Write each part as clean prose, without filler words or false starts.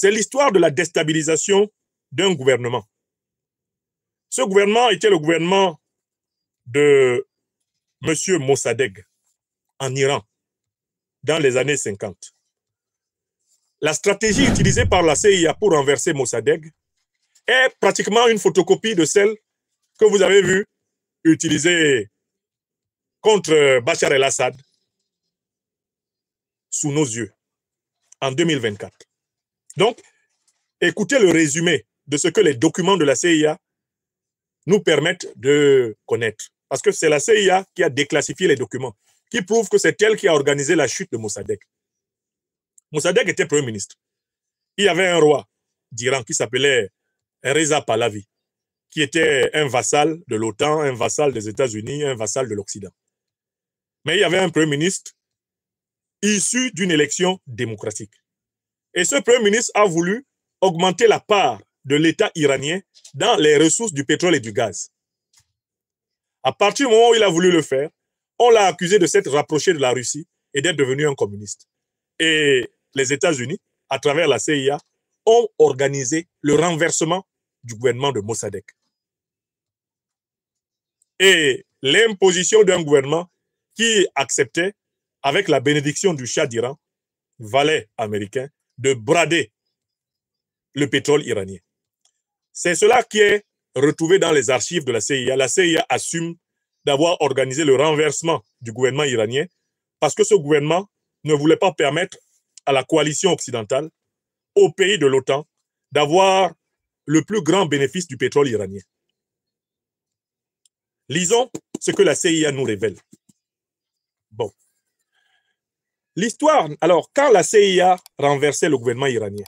C'est l'histoire de la déstabilisation d'un gouvernement. Ce gouvernement était le gouvernement de M. Mossadegh en Iran dans les années 50. La stratégie utilisée par la CIA pour renverser Mossadegh est pratiquement une photocopie de celle que vous avez vue utilisée contre Bachar el-Assad sous nos yeux en 2024. Donc, écoutez le résumé de ce que les documents de la CIA nous permettent de connaître. Parce que c'est la CIA qui a déclassifié les documents, qui prouve que c'est elle qui a organisé la chute de Mossadegh. Mossadegh était Premier ministre. Il y avait un roi d'Iran qui s'appelait Reza Pahlavi, qui était un vassal de l'OTAN, un vassal des États-Unis, un vassal de l'Occident. Mais il y avait un Premier ministre issu d'une élection démocratique. Et ce Premier ministre a voulu augmenter la part de l'État iranien dans les ressources du pétrole et du gaz. À partir du moment où il a voulu le faire, on l'a accusé de s'être rapproché de la Russie et d'être devenu un communiste. Et les États-Unis, à travers la CIA, ont organisé le renversement du gouvernement de Mossadegh. Et l'imposition d'un gouvernement qui acceptait, avec la bénédiction du Shah d'Iran, valet américain, de brader le pétrole iranien. C'est cela qui est retrouvé dans les archives de la CIA. La CIA assume d'avoir organisé le renversement du gouvernement iranien parce que ce gouvernement ne voulait pas permettre à la coalition occidentale, aux pays de l'OTAN, d'avoir le plus grand bénéfice du pétrole iranien. Lisons ce que la CIA nous révèle. Bon. L'histoire, alors, quand la CIA renversait le gouvernement iranien,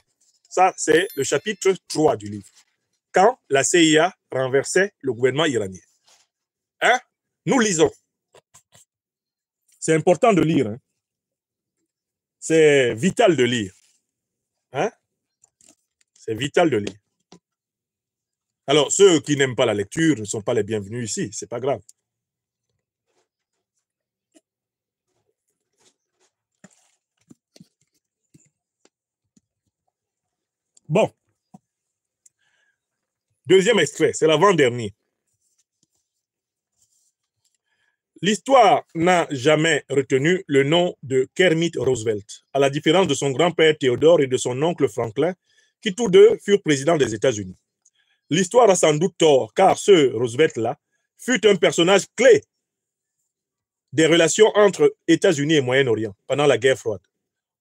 ça, c'est le chapitre 3 du livre. Quand la CIA renversait le gouvernement iranien. Hein? Nous lisons. C'est important de lire. Hein? C'est vital de lire. Hein? C'est vital de lire. Alors, ceux qui n'aiment pas la lecture ne sont pas les bienvenus ici. Ce n'est pas grave. Bon. Deuxième extrait, c'est l'avant-dernier. L'histoire n'a jamais retenu le nom de Kermit Roosevelt, à la différence de son grand-père Theodore et de son oncle Franklin, qui tous deux furent présidents des États-Unis. L'histoire a sans doute tort, car ce Roosevelt-là fut un personnage clé des relations entre États-Unis et Moyen-Orient pendant la guerre froide.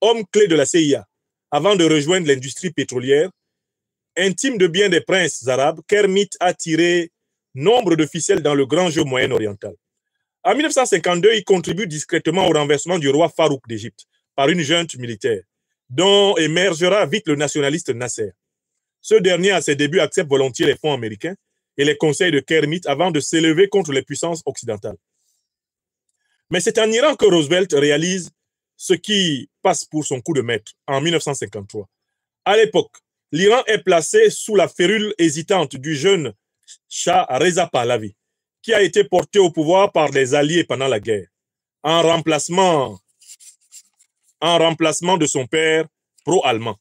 Homme clé de la CIA, avant de rejoindre l'industrie pétrolière, intime de bien des princes arabes, Kermit a tiré nombre de ficelles dans le grand jeu moyen-oriental. En 1952, il contribue discrètement au renversement du roi Farouk d'Égypte par une junte militaire, dont émergera vite le nationaliste Nasser. Ce dernier, à ses débuts, accepte volontiers les fonds américains et les conseils de Kermit avant de s'élever contre les puissances occidentales. Mais c'est en Iran que Roosevelt réalise ce qui passe pour son coup de maître en 1953. À l'époque, l'Iran est placé sous la férule hésitante du jeune Shah Reza Pahlavi, qui a été porté au pouvoir par des alliés pendant la guerre, en remplacement de son père pro-allemand.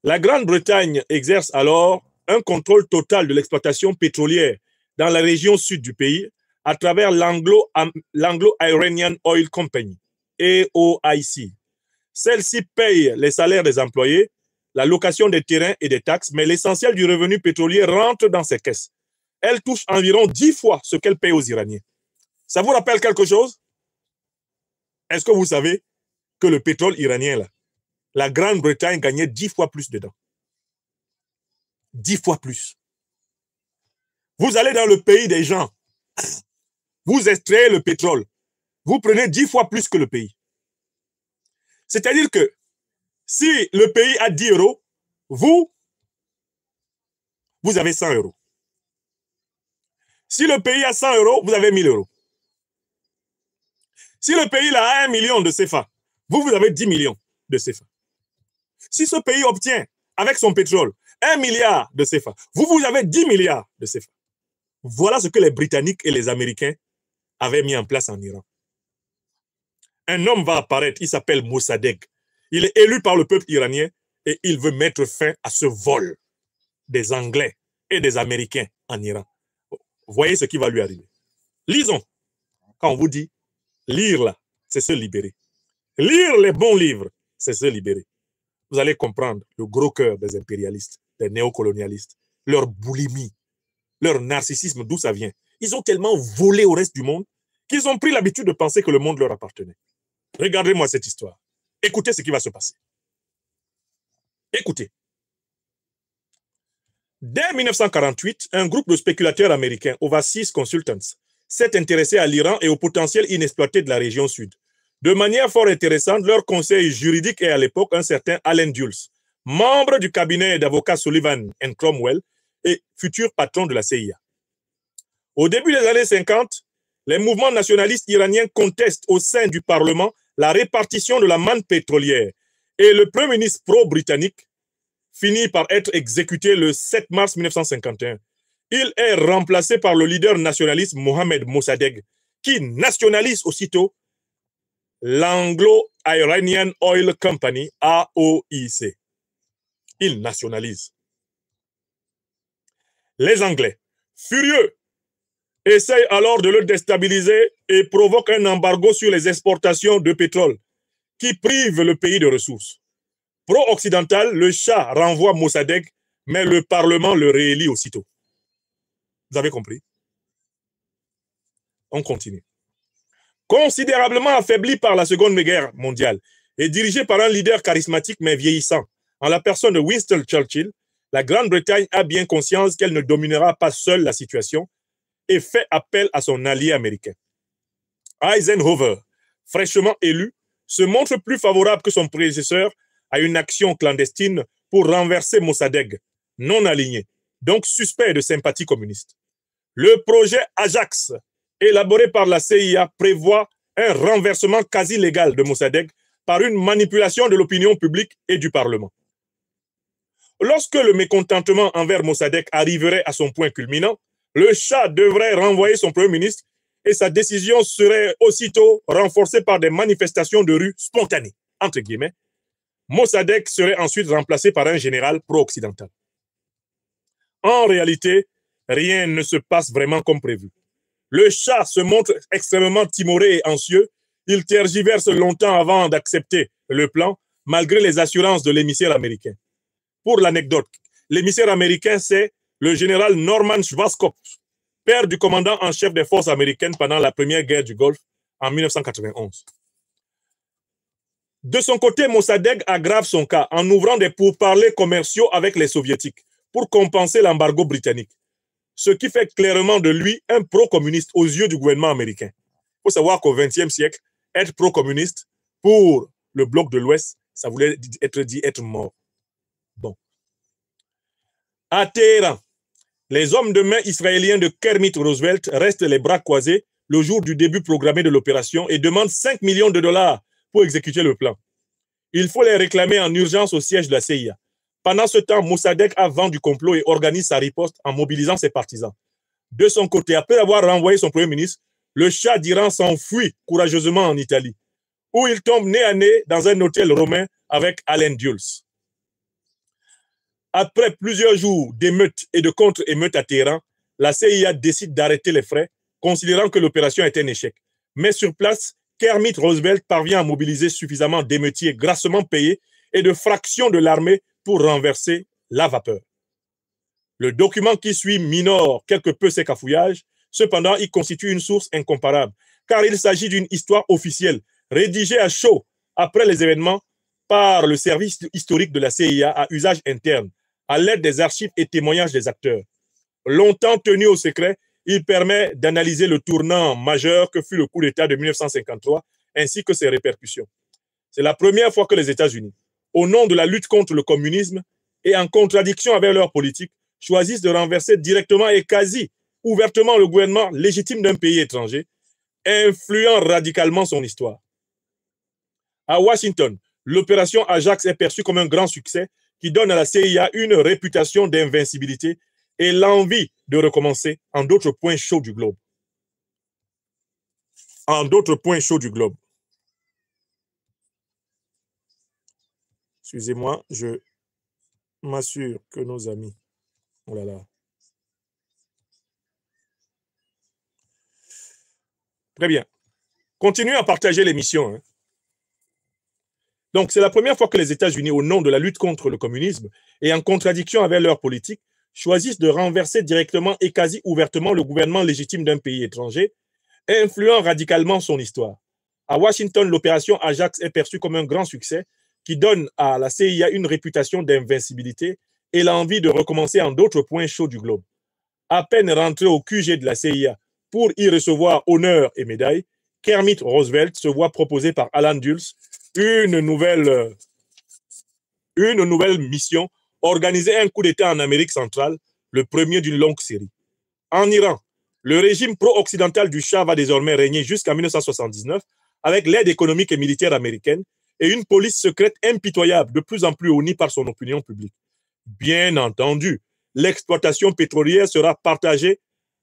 La Grande-Bretagne exerce alors un contrôle total de l'exploitation pétrolière dans la région sud du pays à travers l'Anglo-Iranian Oil Company, AOIC. Celle-ci paye les salaires des employés, la location des terrains et des taxes, mais l'essentiel du revenu pétrolier rentre dans ses caisses. Elle touche environ 10 fois ce qu'elle paye aux Iraniens. Ça vous rappelle quelque chose? Est-ce que vous savez que le pétrole iranien, là, la Grande-Bretagne gagnait 10 fois plus dedans? 10 fois plus. Vous allez dans le pays des gens, vous extrayez le pétrole, vous prenez 10 fois plus que le pays. C'est-à-dire que si le pays a 10 euros, vous avez 100 euros. Si le pays a 100 euros, vous avez 1000 euros. Si le pays a 1 million de CFA, vous avez 10 millions de CFA. Si ce pays obtient, avec son pétrole, 1 milliard de CFA, vous avez 10 milliards de CFA. Voilà ce que les Britanniques et les Américains avaient mis en place en Iran. Un homme va apparaître, il s'appelle Mossadegh. Il est élu par le peuple iranien et il veut mettre fin à ce vol des Anglais et des Américains en Iran. Voyez ce qui va lui arriver. Lisons. Quand on vous dit lire là, c'est se libérer. Lire les bons livres, c'est se libérer. Vous allez comprendre le gros cœur des impérialistes, des néocolonialistes, leur boulimie, leur narcissisme, d'où ça vient. Ils ont tellement volé au reste du monde qu'ils ont pris l'habitude de penser que le monde leur appartenait. Regardez-moi cette histoire. Écoutez ce qui va se passer. Écoutez. Dès 1948, un groupe de spéculateurs américains, Overseas Consultants, s'est intéressé à l'Iran et au potentiel inexploité de la région sud. De manière fort intéressante, leur conseil juridique est à l'époque un certain Allen Dulles, membre du cabinet d'avocats Sullivan & Cromwell et futur patron de la CIA. Au début des années 50, les mouvements nationalistes iraniens contestent au sein du Parlement la répartition de la manne pétrolière et le Premier ministre pro-britannique finit par être exécuté le 7 mars 1951. Il est remplacé par le leader nationaliste Mohamed Mossadegh, qui nationalise aussitôt l'Anglo-Iranian Oil Company, AOIC. Il nationalise. Les Anglais, furieux, essayent alors de le déstabiliser et provoquent un embargo sur les exportations de pétrole qui prive le pays de ressources. Pro-occidental, le Shah renvoie Mossadegh, mais le Parlement le réélit aussitôt. Vous avez compris? On continue. Considérablement affaibli par la Seconde Guerre mondiale et dirigé par un leader charismatique mais vieillissant, en la personne de Winston Churchill, la Grande-Bretagne a bien conscience qu'elle ne dominera pas seule la situation et fait appel à son allié américain. Eisenhower, fraîchement élu, se montre plus favorable que son prédécesseur à une action clandestine pour renverser Mossadegh, non aligné, donc suspect de sympathie communiste. Le projet Ajax, élaboré par la CIA, prévoit un renversement quasi légal de Mossadegh par une manipulation de l'opinion publique et du Parlement. Lorsque le mécontentement envers Mossadegh arriverait à son point culminant, le Shah devrait renvoyer son Premier ministre et sa décision serait aussitôt renforcée par des manifestations de rue spontanées, entre guillemets. Mossadegh serait ensuite remplacé par un général pro-occidental. En réalité, rien ne se passe vraiment comme prévu. Le Shah se montre extrêmement timoré et anxieux. Il tergiverse longtemps avant d'accepter le plan, malgré les assurances de l'émissaire américain. Pour l'anecdote, l'émissaire américain, c'est le général Norman Schwarzkopf, père du commandant en chef des forces américaines pendant la première guerre du Golfe en 1991. De son côté, Mossadegh aggrave son cas en ouvrant des pourparlers commerciaux avec les soviétiques pour compenser l'embargo britannique, ce qui fait clairement de lui un pro-communiste aux yeux du gouvernement américain. Il faut savoir qu'au XXe siècle, être pro-communiste pour le bloc de l'Ouest, ça voulait être mort. Bon. À Téhéran, les hommes de main israéliens de Kermit Roosevelt restent les bras croisés le jour du début programmé de l'opération et demandent 5 millions de dollars pour exécuter le plan. Il faut les réclamer en urgence au siège de la CIA. Pendant ce temps, Mossadegh a vent du complot et organise sa riposte en mobilisant ses partisans. De son côté, après avoir renvoyé son Premier ministre, le Shah d'Iran s'enfuit courageusement en Italie, où il tombe nez à nez dans un hôtel romain avec Allen Dulles. Après plusieurs jours d'émeutes et de contre-émeutes à Téhéran, la CIA décide d'arrêter les frais, considérant que l'opération est un échec. Mais sur place, Kermit Roosevelt parvient à mobiliser suffisamment d'émeutiers grassement payés et de fractions de l'armée pour renverser la vapeur. Le document qui suit minore quelque peu ces cafouillages, cependant il constitue une source incomparable, car il s'agit d'une histoire officielle, rédigée à chaud après les événements par le service historique de la CIA à usage interne, à l'aide des archives et témoignages des acteurs. Longtemps tenu au secret, il permet d'analyser le tournant majeur que fut le coup d'État de 1953, ainsi que ses répercussions. C'est la première fois que les États-Unis, au nom de la lutte contre le communisme et en contradiction avec leur politique, choisissent de renverser directement et quasi ouvertement le gouvernement légitime d'un pays étranger, influant radicalement son histoire. À Washington, l'opération Ajax est perçue comme un grand succès qui donne à la CIA une réputation d'invincibilité et l'envie de recommencer en d'autres points chauds du globe. En d'autres points chauds du globe. Excusez-moi, je m'assure que nos amis... Oh là là. Très bien. Continuez à partager l'émission. Hein. Donc, c'est la première fois que les États-Unis, au nom de la lutte contre le communisme et en contradiction avec leur politique, choisissent de renverser directement et quasi ouvertement le gouvernement légitime d'un pays étranger, influant radicalement son histoire. À Washington, l'opération Ajax est perçue comme un grand succès qui donne à la CIA une réputation d'invincibilité et l'envie de recommencer en d'autres points chauds du globe. À peine rentré au QG de la CIA pour y recevoir honneur et médailles, Kermit Roosevelt se voit proposer par Alan Dulles une nouvelle mission, organiser un coup d'État en Amérique centrale, le premier d'une longue série. En Iran, le régime pro-occidental du Shah va désormais régner jusqu'en 1979 avec l'aide économique et militaire américaine et une police secrète impitoyable, de plus en plus honnie par son opinion publique. Bien entendu, l'exploitation pétrolière sera partagée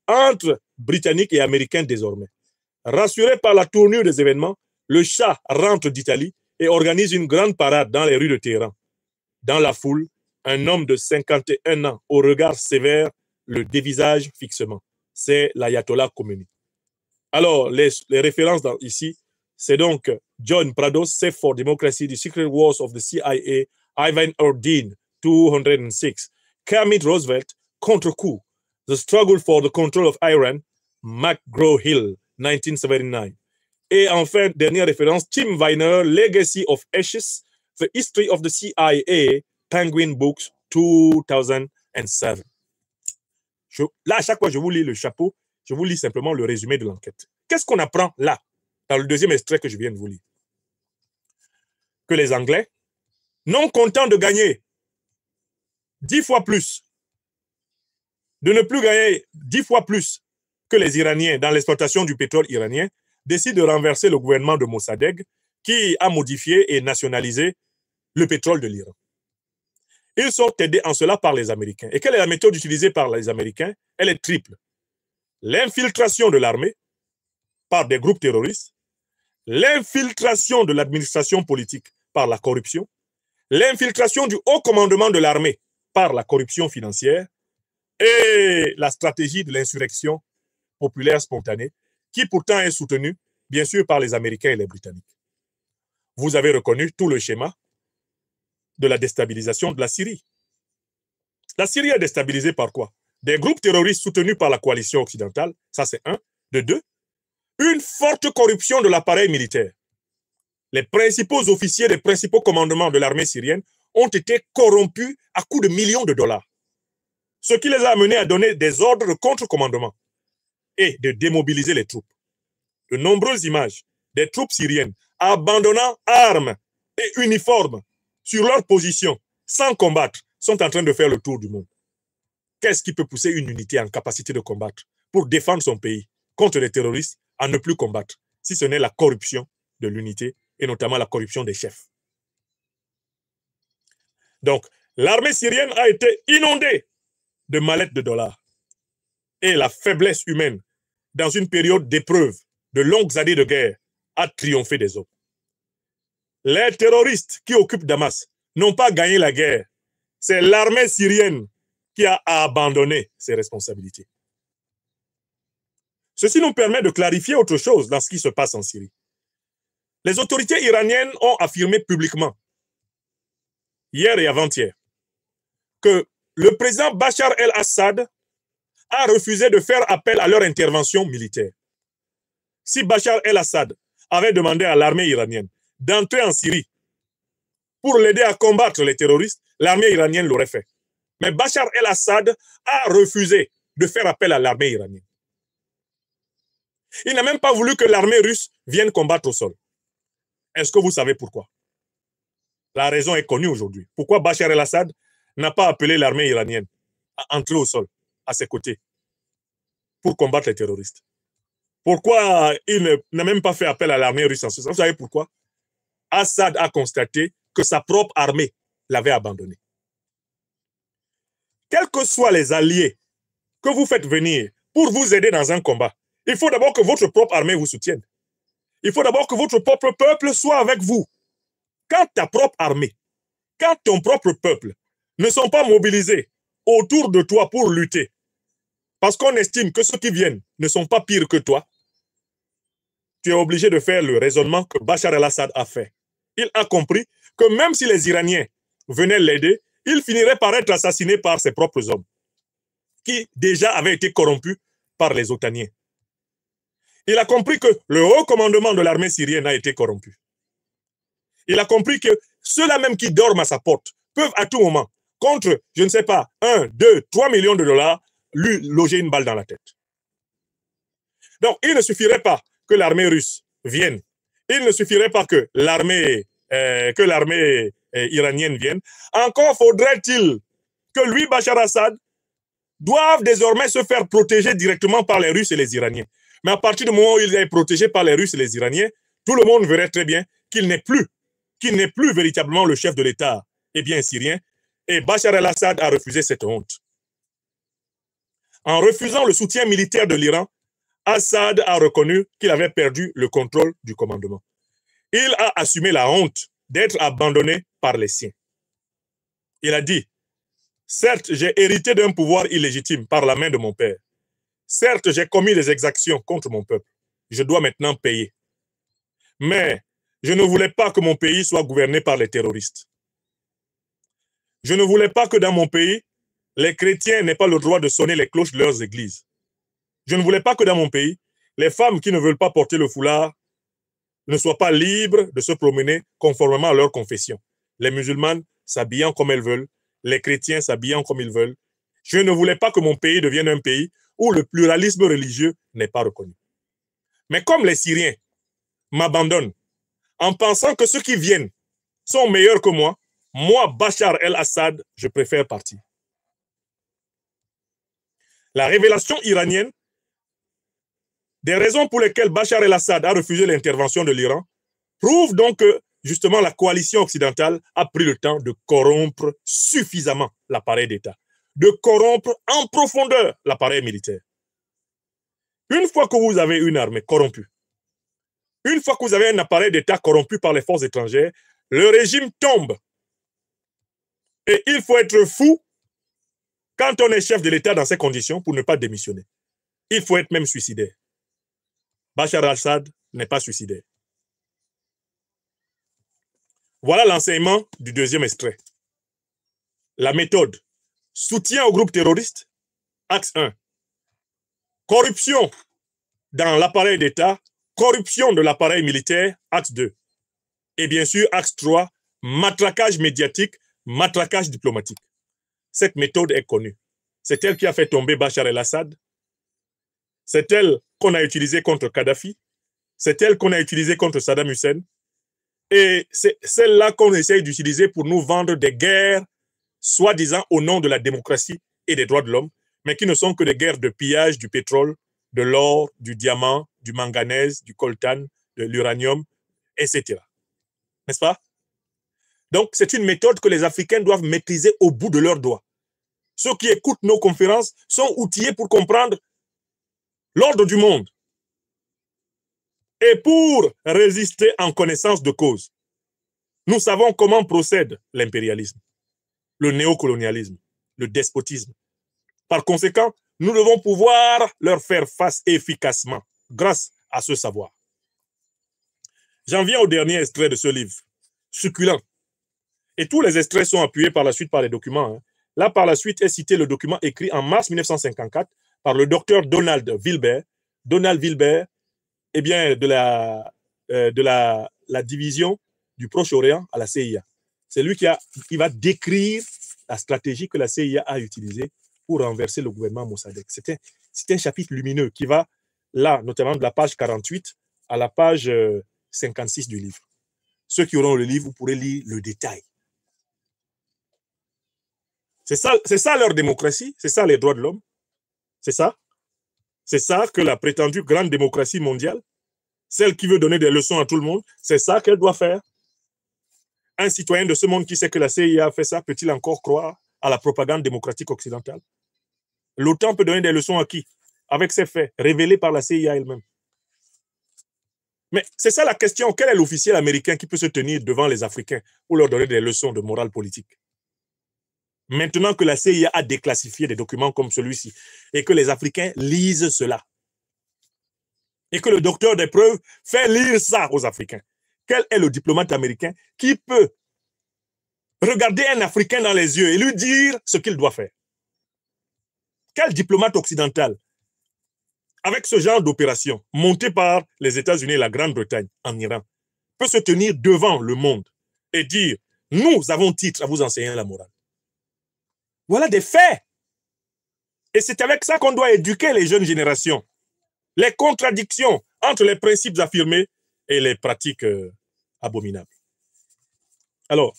entre Britanniques et Américains désormais. Rassuré par la tournure des événements, le Shah rentre d'Italie et organise une grande parade dans les rues de Téhéran. Dans la foule, un homme de 51 ans au regard sévère le dévisage fixement. C'est l'ayatollah Khomeini. Alors, les références ici, c'est donc John Prados, Safe for Democracy, The Secret Wars of the CIA, Ivan Ordine, 206, Kermit Roosevelt, Contre-coup, The Struggle for the Control of Iran, McGraw-Hill, 1979. Et enfin, dernière référence, Tim Weiner, Legacy of Ashes, The History of the CIA, Penguin Books, 2007. Là, à chaque fois que je vous lis le chapeau, je vous lis simplement le résumé de l'enquête. Qu'est-ce qu'on apprend là, dans le deuxième extrait que je viens de vous lire? Que les Anglais, non contents de gagner 10 fois plus, de ne plus gagner 10 fois plus que les Iraniens dans l'exploitation du pétrole iranien, décident de renverser le gouvernement de Mossadegh qui a modifié et nationalisé le pétrole de l'Iran. Ils sont aidés en cela par les Américains. Et quelle est la méthode utilisée par les Américains? Elle est triple. L'infiltration de l'armée par des groupes terroristes, l'infiltration de l'administration politique par la corruption, l'infiltration du haut commandement de l'armée par la corruption financière et la stratégie de l'insurrection populaire spontanée qui pourtant est soutenue, bien sûr, par les Américains et les Britanniques. Vous avez reconnu tout le schéma de la déstabilisation de la Syrie. La Syrie est déstabilisée par quoi? Des groupes terroristes soutenus par la coalition occidentale, ça c'est un. De deux, une forte corruption de l'appareil militaire. Les principaux officiers des principaux commandements de l'armée syrienne ont été corrompus à coups de millions de dollars. Ce qui les a amenés à donner des ordres de contre-commandement et de démobiliser les troupes. De nombreuses images des troupes syriennes abandonnant armes et uniformes sur leur position sans combattre sont en train de faire le tour du monde. Qu'est-ce qui peut pousser une unité en capacité de combattre pour défendre son pays contre les terroristes à ne plus combattre, si ce n'est la corruption de l'unité et notamment la corruption des chefs? Donc, l'armée syrienne a été inondée de mallettes de dollars et la faiblesse humaine dans une période d'épreuve, de longues années de guerre, a triomphé des hommes. Les terroristes qui occupent Damas n'ont pas gagné la guerre. C'est l'armée syrienne qui a abandonné ses responsabilités. Ceci nous permet de clarifier autre chose dans ce qui se passe en Syrie. Les autorités iraniennes ont affirmé publiquement, hier et avant-hier, que le président Bachar el-Assad a refusé de faire appel à leur intervention militaire. Si Bachar el-Assad avait demandé à l'armée iranienne d'entrer en Syrie pour l'aider à combattre les terroristes, l'armée iranienne l'aurait fait. Mais Bachar el-Assad a refusé de faire appel à l'armée iranienne. Il n'a même pas voulu que l'armée russe vienne combattre au sol. Est-ce que vous savez pourquoi? La raison est connue aujourd'hui. Pourquoi Bachar el-Assad n'a pas appelé l'armée iranienne à entrer au sol à ses côtés pour combattre les terroristes? Pourquoi il n'a même pas fait appel à l'armée russe en ce sens? Vous savez pourquoi? Assad a constaté que sa propre armée l'avait abandonné. Quels que soient les alliés que vous faites venir pour vous aider dans un combat, il faut d'abord que votre propre armée vous soutienne. Il faut d'abord que votre propre peuple soit avec vous. Quand ta propre armée Quand ton propre peuple ne sont pas mobilisés autour de toi pour lutter, parce qu'on estime que ceux qui viennent ne sont pas pires que toi, tu es obligé de faire le raisonnement que Bachar el-Assad a fait. Il a compris que même si les Iraniens venaient l'aider, il finirait par être assassiné par ses propres hommes, qui déjà avaient été corrompus par les Otaniens. Il a compris que le haut commandement de l'armée syrienne a été corrompu. Il a compris que ceux-là même qui dorment à sa porte peuvent à tout moment, contre, je ne sais pas, 1, 2, 3 millions de dollars, lui loger une balle dans la tête. Donc, il ne suffirait pas que l'armée russe vienne. Il ne suffirait pas que l'armée iranienne vienne. Encore faudrait-il que lui, Bachar Assad, doive désormais se faire protéger directement par les Russes et les Iraniens. Mais à partir du moment où il est protégé par les Russes et les Iraniens, tout le monde verrait très bien qu'il n'est plus véritablement le chef de l'État syrien. Et Bachar el-Assad a refusé cette honte. En refusant le soutien militaire de l'Iran, Assad a reconnu qu'il avait perdu le contrôle du commandement. Il a assumé la honte d'être abandonné par les siens. Il a dit, certes, j'ai hérité d'un pouvoir illégitime par la main de mon père. Certes, j'ai commis des exactions contre mon peuple. Je dois maintenant payer. Mais je ne voulais pas que mon pays soit gouverné par les terroristes. Je ne voulais pas que dans mon pays, les chrétiens n'aient pas le droit de sonner les cloches de leurs églises. Je ne voulais pas que dans mon pays, les femmes qui ne veulent pas porter le foulard ne soient pas libres de se promener conformément à leur confession. Les musulmanes s'habillant comme elles veulent, les chrétiens s'habillant comme ils veulent. Je ne voulais pas que mon pays devienne un pays où le pluralisme religieux n'est pas reconnu. Mais comme les Syriens m'abandonnent en pensant que ceux qui viennent sont meilleurs que moi, Bachar el-Assad, je préfère partir. La révélation iranienne des raisons pour lesquelles Bachar el-Assad a refusé l'intervention de l'Iran prouve donc que, justement, la coalition occidentale a pris le temps de corrompre suffisamment l'appareil d'État, de corrompre en profondeur l'appareil militaire. Une fois que vous avez une armée corrompue, une fois que vous avez un appareil d'État corrompu par les forces étrangères, le régime tombe. Et il faut être fou quand on est chef de l'État dans ces conditions pour ne pas démissionner. Il faut être même suicidaire. Bachar el-Assad n'est pas suicidaire. Voilà l'enseignement du deuxième extrait. La méthode. Soutien aux groupes terroristes. Axe 1. Corruption dans l'appareil d'État. Corruption de l'appareil militaire. Axe 2. Et bien sûr, axe 3. Matraquage médiatique, matraquage diplomatique. Cette méthode est connue. C'est elle qui a fait tomber Bachar el-Assad. C'est elle qu'on a utilisée contre Kadhafi. C'est elle qu'on a utilisée contre Saddam Hussein. Et c'est celle-là qu'on essaye d'utiliser pour nous vendre des guerres, soi-disant au nom de la démocratie et des droits de l'homme, mais qui ne sont que des guerres de pillage du pétrole, de l'or, du diamant, du manganèse, du coltan, de l'uranium, etc. N'est-ce pas? Donc, c'est une méthode que les Africains doivent maîtriser au bout de leurs doigts. Ceux qui écoutent nos conférences sont outillés pour comprendre l'ordre du monde et pour résister en connaissance de cause. Nous savons comment procède l'impérialisme, le néocolonialisme, le despotisme. Par conséquent, nous devons pouvoir leur faire face efficacement grâce à ce savoir. J'en viens au dernier extrait de ce livre, succulent. Et tous les extraits sont appuyés par la suite par les documents. Là, par la suite, est cité le document écrit en mars 1954 par le docteur Donald Wilber. Donald Wilber, de la division du Proche-Orient à la CIA. C'est lui qui va décrire la stratégie que la CIA a utilisée pour renverser le gouvernement Mossadegh. C'est un chapitre lumineux qui va là, notamment de la page 48 à la page 56 du livre. Ceux qui auront le livre, vous pourrez lire le détail. C'est ça leur démocratie, c'est ça les droits de l'homme, c'est ça. C'est ça que la prétendue grande démocratie mondiale, celle qui veut donner des leçons à tout le monde, c'est ça qu'elle doit faire. Un citoyen de ce monde qui sait que la CIA a fait ça, peut-il encore croire à la propagande démocratique occidentale? L'OTAN peut donner des leçons à qui? Avec ses faits, révélés par la CIA elle-même. Mais c'est ça la question. Quel est l'officiel américain qui peut se tenir devant les Africains pour leur donner des leçons de morale politique? Maintenant que la CIA a déclassifié des documents comme celui-ci et que les Africains lisent cela, et que le docteur des preuves fait lire ça aux Africains, quel est le diplomate américain qui peut regarder un Africain dans les yeux et lui dire ce qu'il doit faire? Quel diplomate occidental, avec ce genre d'opération montée par les États-Unis et la Grande-Bretagne en Iran, peut se tenir devant le monde et dire « Nous avons titre à vous enseigner la morale ». Voilà des faits. Et c'est avec ça qu'on doit éduquer les jeunes générations. Les contradictions entre les principes affirmés et les pratiques abominables. Alors,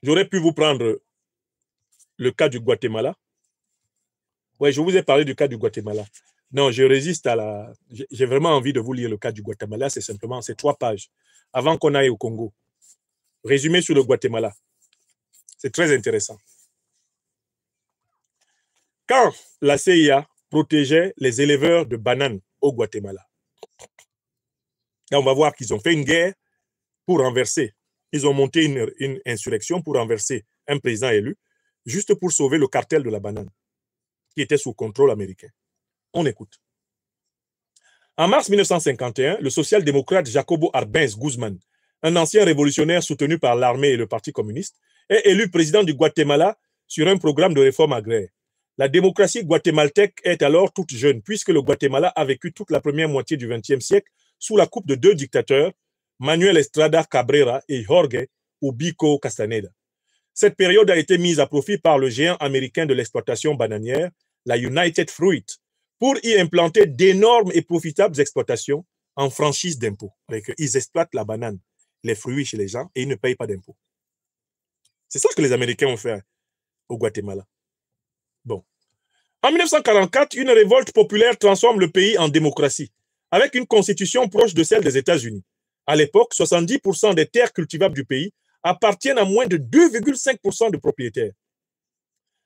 j'aurais pu vous prendre le cas du Guatemala. Oui, je vous ai parlé du cas du Guatemala. Non, je résiste à la... J'ai vraiment envie de vous lire le cas du Guatemala. C'est simplement, c'est 3 pages. Avant qu'on aille au Congo. Résumé sur le Guatemala. C'est très intéressant. Quand la CIA protégeait les éleveurs de bananes au Guatemala, là, on va voir qu'ils ont fait une guerre pour renverser. Ils ont monté une insurrection pour renverser un président élu, juste pour sauver le cartel de la banane, qui était sous contrôle américain. On écoute. En mars 1951, le social-démocrate Jacobo Arbenz Guzman, un ancien révolutionnaire soutenu par l'armée et le Parti communiste, est élu président du Guatemala sur un programme de réforme agraire. La démocratie guatémaltèque est alors toute jeune, puisque le Guatemala a vécu toute la première moitié du XXe siècle sous la coupe de 2 dictateurs, Manuel Estrada Cabrera et Jorge Ubico Castaneda. Cette période a été mise à profit par le géant américain de l'exploitation bananière, la United Fruit, pour y implanter d'énormes et profitables exploitations en franchise d'impôts. Ils exploitent la banane, les fruits chez les gens et ils ne payent pas d'impôts. C'est ça que les Américains ont fait au Guatemala. Bon. En 1944, une révolte populaire transforme le pays en démocratie, avec une constitution proche de celle des États-Unis. À l'époque, 70% des terres cultivables du pays appartiennent à moins de 2,5% de propriétaires.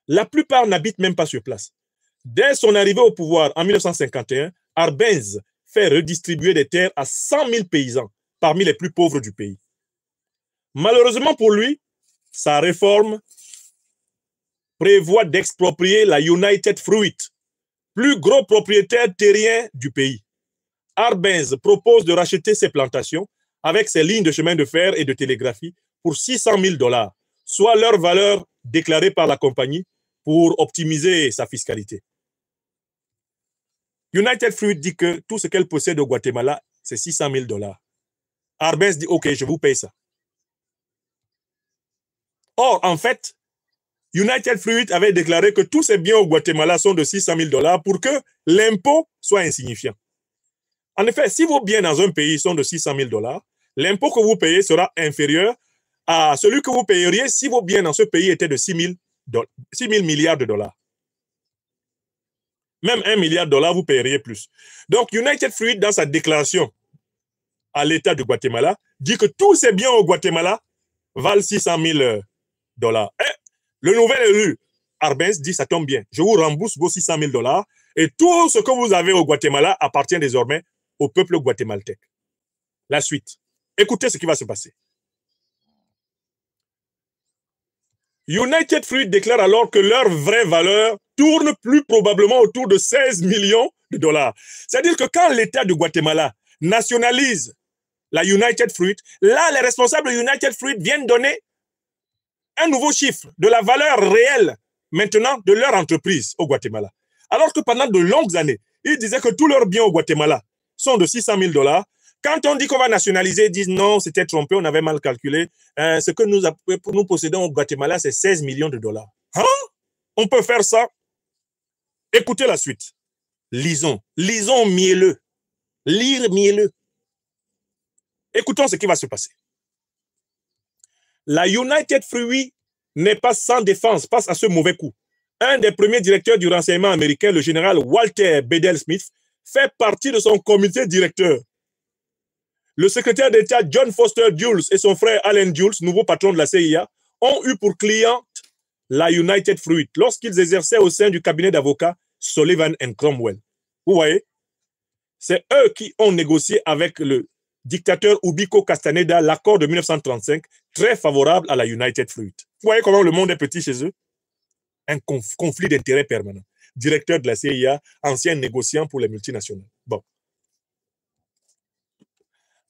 La plupart n'habitent même pas sur place. Dès son arrivée au pouvoir en 1951, Arbenz fait redistribuer des terres à 100 000 paysans, parmi les plus pauvres du pays. Malheureusement pour lui, sa réforme prévoit d'exproprier la United Fruit, plus gros propriétaire terrien du pays. Arbenz propose de racheter ses plantations avec ses lignes de chemin de fer et de télégraphie pour 600 000 $, soit leur valeur déclarée par la compagnie pour optimiser sa fiscalité. United Fruit dit que tout ce qu'elle possède au Guatemala, c'est 600 000 $. Arbenz dit, OK, je vous paye ça. Or, en fait, United Fruit avait déclaré que tous ces biens au Guatemala sont de 600 000 $ pour que l'impôt soit insignifiant. En effet, si vos biens dans un pays sont de 600 000 $, l'impôt que vous payez sera inférieur à celui que vous payeriez si vos biens dans ce pays étaient de 6 000 milliards de dollars. Même 1 milliard de dollars, vous payeriez plus. Donc, United Fruit, dans sa déclaration à l'État du Guatemala, dit que tous ces biens au Guatemala valent 600 000 $. Et le nouvel élu, Arbenz, dit, ça tombe bien, je vous rembourse vos 600 000 $ et tout ce que vous avez au Guatemala appartient désormais au peuple guatémaltèque. La suite. Écoutez ce qui va se passer. United Fruit déclare alors que leur vraie valeur tourne plus probablement autour de 16 millions de $. C'est-à-dire que quand l'État du Guatemala nationalise la United Fruit, là, les responsables de United Fruit viennent donner un nouveau chiffre de la valeur réelle maintenant de leur entreprise au Guatemala. Alors que pendant de longues années, ils disaient que tous leurs biens au Guatemala sont de 600 000 $. Quand on dit qu'on va nationaliser, ils disent non, c'était trompé, on avait mal calculé. Ce que nous possédons au Guatemala, c'est 16 millions de $. Hein? On peut faire ça? Écoutez la suite. Lisons. Lisons mielleux. Lire mielleux. Écoutons ce qui va se passer. La United Fruit n'est pas sans défense face à ce mauvais coup. Un des premiers directeurs du renseignement américain, le général Walter Bedell Smith, fait partie de son comité directeur. Le secrétaire d'État John Foster Dulles et son frère Allen Dulles, nouveau patron de la CIA, ont eu pour cliente la United Fruit lorsqu'ils exerçaient au sein du cabinet d'avocats Sullivan & Cromwell. Vous voyez? C'est eux qui ont négocié avec le dictateur Ubico Castaneda l'accord de 1935, très favorable à la United Fruit. Vous voyez comment le monde est petit chez eux? Un conflit d'intérêts permanent. Directeur de la CIA, ancien négociant pour les multinationales. Bon.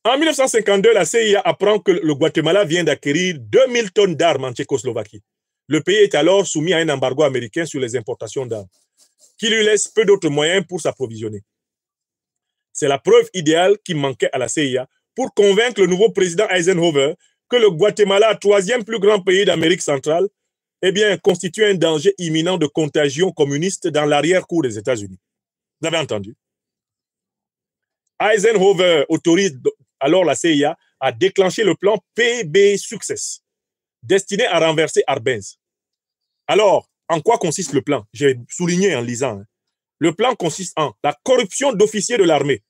En 1952, la CIA apprend que le Guatemala vient d'acquérir 2000 tonnes d'armes en Tchécoslovaquie. Le pays est alors soumis à un embargo américain sur les importations d'armes, qui lui laisse peu d'autres moyens pour s'approvisionner. C'est la preuve idéale qui manquait à la CIA pour convaincre le nouveau président Eisenhower que le Guatemala, troisième plus grand pays d'Amérique centrale, eh bien, constitue un danger imminent de contagion communiste dans l'arrière-cour des États-Unis. Vous avez entendu? Eisenhower autorise alors la CIA à déclencher le plan PB Success, destiné à renverser Arbenz. Alors, en quoi consiste le plan? J'ai souligné en lisant. Le plan consiste en la corruption d'officiers de l'armée,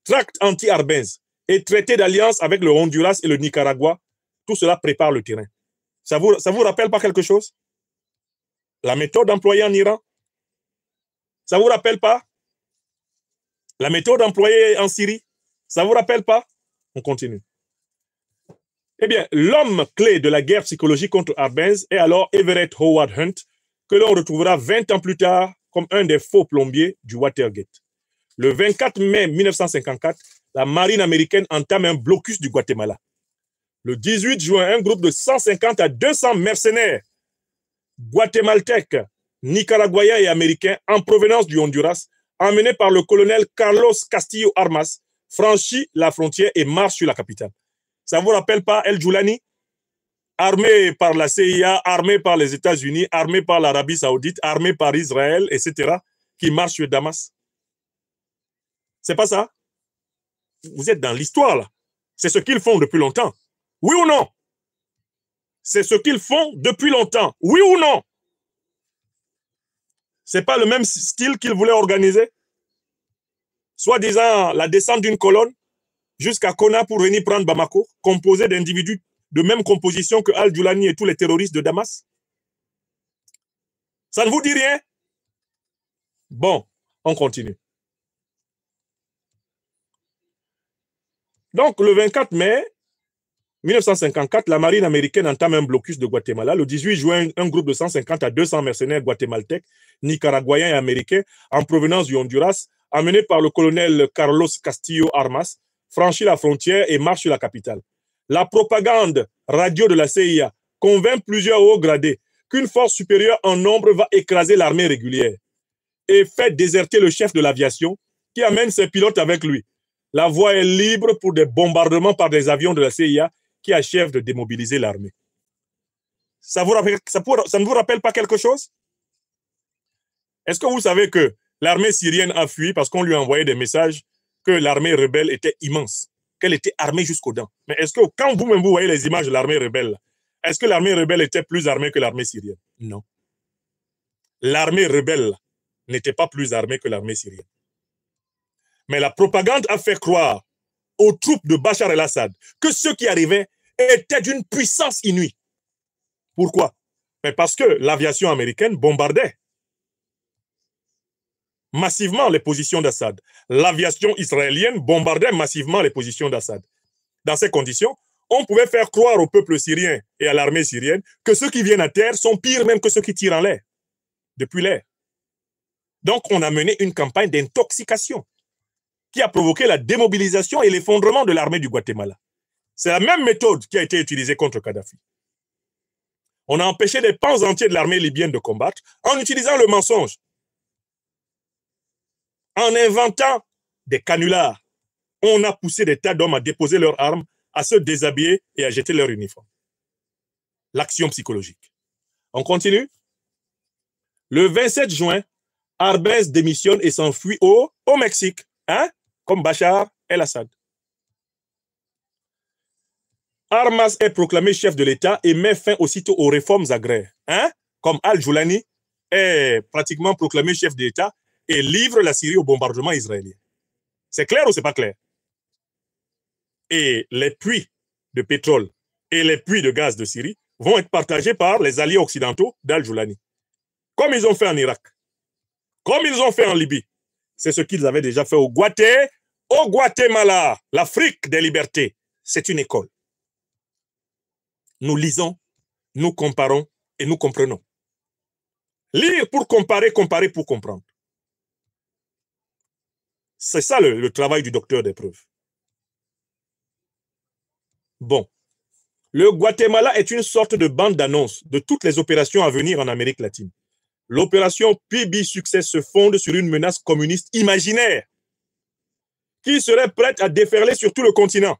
tract anti-Arbenz et traité d'alliance avec le Honduras et le Nicaragua. Tout cela prépare le terrain. Ça vous rappelle pas quelque chose? La méthode employée en Iran? Ça vous rappelle pas? La méthode employée en Syrie? Ça vous rappelle pas? On continue. Eh bien, l'homme clé de la guerre psychologique contre Arbenz est alors Everett Howard Hunt, que l'on retrouvera 20 ans plus tard comme un des faux plombiers du Watergate. Le 24 mai 1954, la marine américaine entame un blocus du Guatemala. Le 18 juin, un groupe de 150 à 200 mercenaires guatémaltèques, nicaraguayens et américains en provenance du Honduras, emmenés par le colonel Carlos Castillo Armas, franchit la frontière et marche sur la capitale. Ça ne vous rappelle pas El Joulani? Armé par la CIA, armé par les États-Unis, armé par l'Arabie Saoudite, armé par Israël, etc., qui marche sur Damas. C'est pas ça? Vous êtes dans l'histoire, là. C'est ce qu'ils font depuis longtemps. Oui ou non? C'est ce qu'ils font depuis longtemps. Oui ou non? C'est pas le même style qu'ils voulaient organiser? Soi-disant la descente d'une colonne jusqu'à Kona pour venir prendre Bamako, composé d'individus de même composition que Al-Joulani et tous les terroristes de Damas? Ça ne vous dit rien? Bon, on continue. Donc, le 24 mai 1954, la marine américaine entame un blocus de Guatemala. Le 18 juin, un groupe de 150 à 200 mercenaires guatémaltèques, nicaraguayens et américains en provenance du Honduras, amenés par le colonel Carlos Castillo Armas, franchit la frontière et marche sur la capitale. La propagande radio de la CIA convainc plusieurs hauts gradés qu'une force supérieure en nombre va écraser l'armée régulière et fait déserter le chef de l'aviation qui amène ses pilotes avec lui. La voie est libre pour des bombardements par des avions de la CIA qui achèvent de démobiliser l'armée. Ça ne vous rappelle pas quelque chose? Est-ce que vous savez que l'armée syrienne a fui parce qu'on lui a envoyé des messages que l'armée rebelle était immense, qu'elle était armée jusqu'aux dents? Mais est-ce que quand vous-même vous voyez les images de l'armée rebelle, est-ce que l'armée rebelle était plus armée que l'armée syrienne? Non. L'armée rebelle n'était pas plus armée que l'armée syrienne. Mais la propagande a fait croire aux troupes de Bachar el-Assad que ceux qui arrivaient étaient d'une puissance inouïe. Pourquoi? Mais parce que l'aviation américaine bombardait massivement les positions d'Assad. L'aviation israélienne bombardait massivement les positions d'Assad. Dans ces conditions, on pouvait faire croire au peuple syrien et à l'armée syrienne que ceux qui viennent à terre sont pires même que ceux qui tirent en l'air, depuis l'air. Donc, on a mené une campagne d'intoxication qui a provoqué la démobilisation et l'effondrement de l'armée du Guatemala. C'est la même méthode qui a été utilisée contre Kadhafi. On a empêché des pans entiers de l'armée libyenne de combattre en utilisant le mensonge, en inventant des canulars. On a poussé des tas d'hommes à déposer leurs armes, à se déshabiller et à jeter leur uniforme. L'action psychologique. On continue. Le 27 juin, Arbenz démissionne et s'enfuit au Mexique, hein, comme Bachar el-Assad. Armas est proclamé chef de l'État et met fin aussitôt aux réformes agraires, hein, comme Al-Joulani est pratiquement proclamé chef de l'État et livre la Syrie au bombardement israélien. C'est clair ou c'est pas clair? Et les puits de pétrole et les puits de gaz de Syrie vont être partagés par les alliés occidentaux d'Al-Joulani, comme ils ont fait en Irak, comme ils ont fait en Libye. C'est ce qu'ils avaient déjà fait au Au Guatemala, l'Afrique des libertés, c'est une école. Nous lisons, nous comparons et nous comprenons. Lire pour comparer, comparer pour comprendre. C'est ça le travail du docteur des preuves. Bon. Le Guatemala est une sorte de bande d'annonce de toutes les opérations à venir en Amérique latine. L'opération PB Success se fonde sur une menace communiste imaginaire qui serait prête à déferler sur tout le continent.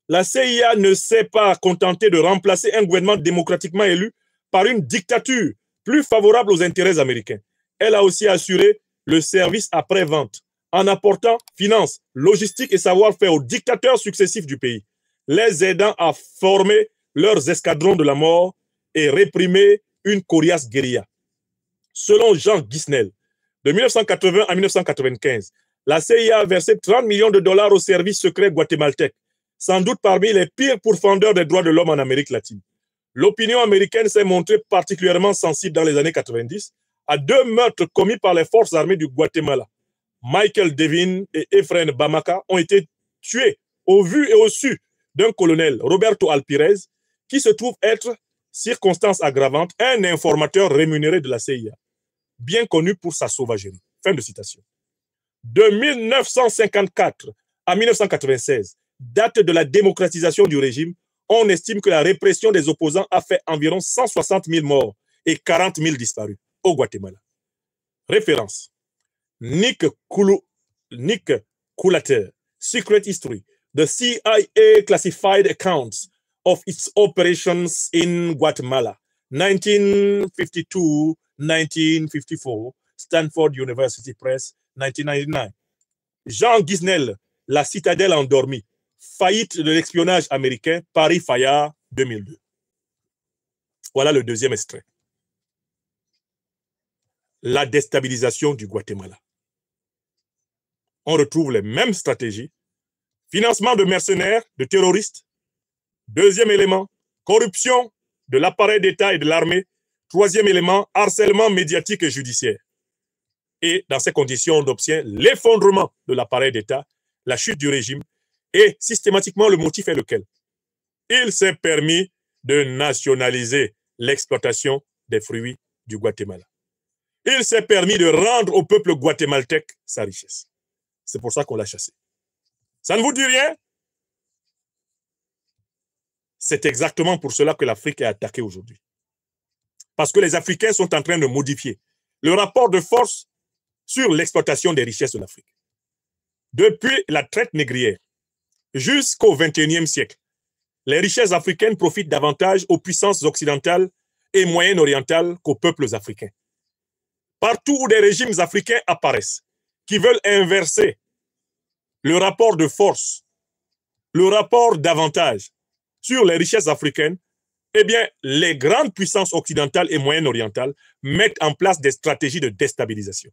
La CIA ne s'est pas contentée de remplacer un gouvernement démocratiquement élu par une dictature plus favorable aux intérêts américains. Elle a aussi assuré le service après-vente en apportant finances, logistique et savoir-faire aux dictateurs successifs du pays, les aidant à former leurs escadrons de la mort et réprimer une coriace guérilla. Selon Jean Guisnel, de 1980 à 1995, la CIA a versé 30 millions de dollars au service secret guatémaltèque, sans doute parmi les pires pourfendeurs des droits de l'homme en Amérique latine. L'opinion américaine s'est montrée particulièrement sensible dans les années 90 à deux meurtres commis par les forces armées du Guatemala. Michael Devin et Efrain Bamaka ont été tués au vu et au su d'un colonel, Roberto Alpirez, qui se trouve être, circonstance aggravante, un informateur rémunéré de la CIA, bien connu pour sa sauvagerie. Fin de citation. De 1954 à 1996, date de la démocratisation du régime, on estime que la répression des opposants a fait environ 160 000 morts et 40 000 disparus au Guatemala. Référence. Nick Coulater, Secret History, the CIA Classified Accounts of its Operations in Guatemala, 1952-1954, Stanford University Press, 1999. Jean Guisnel, La citadelle endormie, faillite de l'espionnage américain, Paris-Fayard, 2002. Voilà le deuxième extrait. La déstabilisation du Guatemala. On retrouve les mêmes stratégies. Financement de mercenaires, de terroristes. Deuxième élément, corruption de l'appareil d'État et de l'armée. Troisième élément, harcèlement médiatique et judiciaire. Et dans ces conditions, on obtient l'effondrement de l'appareil d'État, la chute du régime, et systématiquement, le motif est lequel? Il s'est permis de nationaliser l'exploitation des fruits du Guatemala. Il s'est permis de rendre au peuple guatémaltèque sa richesse. C'est pour ça qu'on l'a chassé. Ça ne vous dit rien? C'est exactement pour cela que l'Afrique est attaquée aujourd'hui. Parce que les Africains sont en train de modifier le rapport de force sur l'exploitation des richesses de l'Afrique. Depuis la traite négrière jusqu'au XXIe siècle, les richesses africaines profitent davantage aux puissances occidentales et moyen-orientales qu'aux peuples africains. Partout où des régimes africains apparaissent, qui veulent inverser le rapport de force, le rapport d'avantage sur les richesses africaines, eh bien, les grandes puissances occidentales et moyen-orientales mettent en place des stratégies de déstabilisation,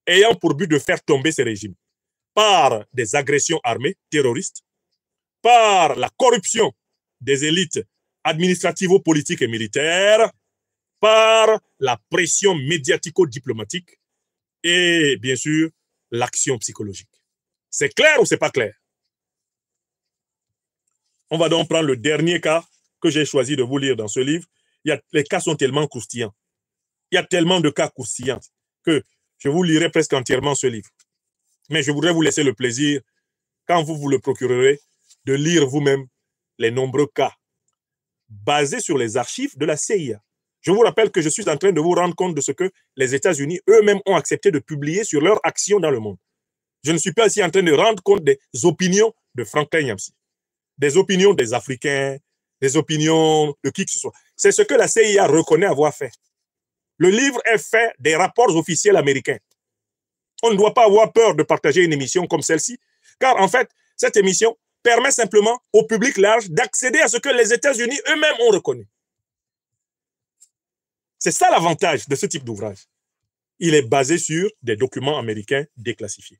ayant pour but de faire tomber ces régimes par des agressions armées terroristes, par la corruption des élites administrativo-politiques et militaires, par la pression médiatico-diplomatique et, bien sûr, l'action psychologique. C'est clair ou c'est pas clair? On va donc prendre le dernier cas que j'ai choisi de vous lire dans ce livre. Les cas sont tellement croustillants. Il y a tellement de cas croustillants que je vous lirai presque entièrement ce livre. Mais je voudrais vous laisser le plaisir, quand vous vous le procurerez, de lire vous-même les nombreux cas basés sur les archives de la CIA. Je vous rappelle que je suis en train de vous rendre compte de ce que les États-Unis eux-mêmes ont accepté de publier sur leurs actions dans le monde. Je ne suis pas ici en train de rendre compte des opinions de Franklin Nyamsi, des opinions des Africains, des opinions de qui que ce soit. C'est ce que la CIA reconnaît avoir fait. Le livre est fait des rapports officiels américains. On ne doit pas avoir peur de partager une émission comme celle-ci, car en fait, cette émission permet simplement au public large d'accéder à ce que les États-Unis eux-mêmes ont reconnu. C'est ça l'avantage de ce type d'ouvrage. Il est basé sur des documents américains déclassifiés.